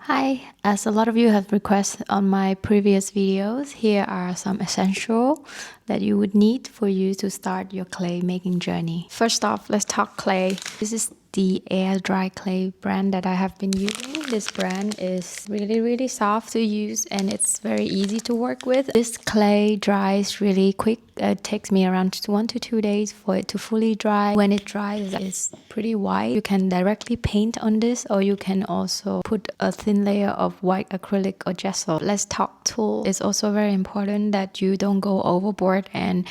Hi, as a lot of you have requested on my previous videos, here are some essentials that you would need for you to start your clay making journey. First off, let's talk clay. This is the air dry clay brand that I have been using. This brand is really soft to use and it's very easy to work with. This clay dries really quick. It takes me around 1 to 2 days for it to fully dry. When it dries, it's pretty white. You can directly paint on this, or you can also put a thin layer of white acrylic or gesso. Let's talk tool. It's also very important that you don't go overboard and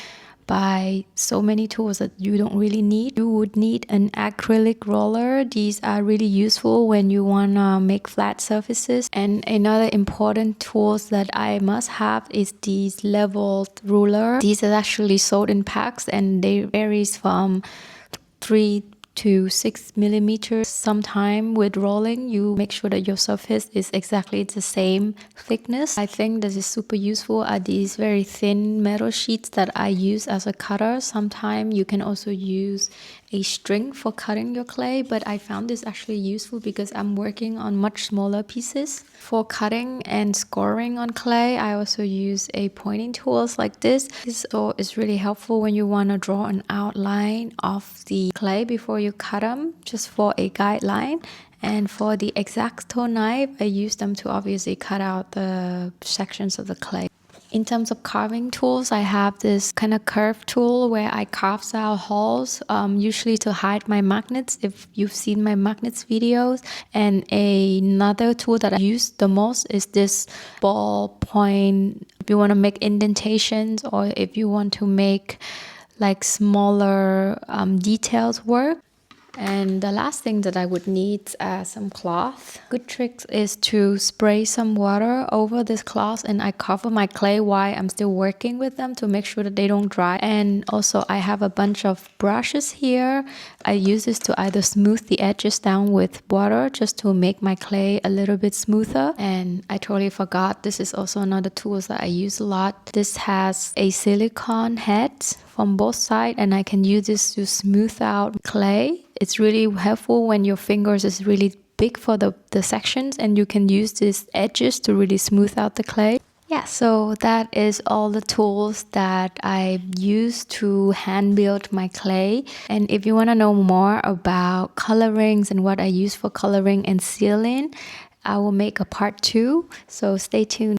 buy so many tools that you don't really need. You would need an acrylic roller. These are really useful when you want to make flat surfaces. And another important tools that I must have is these leveled ruler. These are actually sold in packs and they varies from 3 to 6 millimeters. Sometime with rolling, you make sure that your surface is exactly the same thickness. I think this is super useful are these very thin metal sheets that I use as a cutter. Sometimes you can also use a string for cutting your clay, but I found this actually useful because I'm working on much smaller pieces. For cutting and scoring on clay, I also use a pointing tools like this. This is really helpful when you want to draw an outline of the clay before you cut them, just for a guideline. And for the X-Acto knife, I use them to obviously cut out the sections of the clay. In terms of carving tools, I have this kind of curved tool where I carve out holes, usually to hide my magnets, if you've seen my magnets videos. And another tool that I use the most is this ball point. If you want to make indentations or if you want to make like smaller details work. And the last thing that I would need some cloth. Good trick is to spray some water over this cloth and I cover my clay while I'm still working with them to make sure that they don't dry. And also I have a bunch of brushes here. I use this to either smooth the edges down with water just to make my clay a little bit smoother. And I totally forgot, this is also another tool that I use a lot. This has a silicone head from both sides and I can use this to smooth out clay. It's really helpful when your fingers is really big for the sections and you can use these edges to really smooth out the clay. Yeah, so that is all the tools that I use to hand build my clay. And if you want to know more about colorings and what I use for coloring and sealing, I will make a part 2. So stay tuned.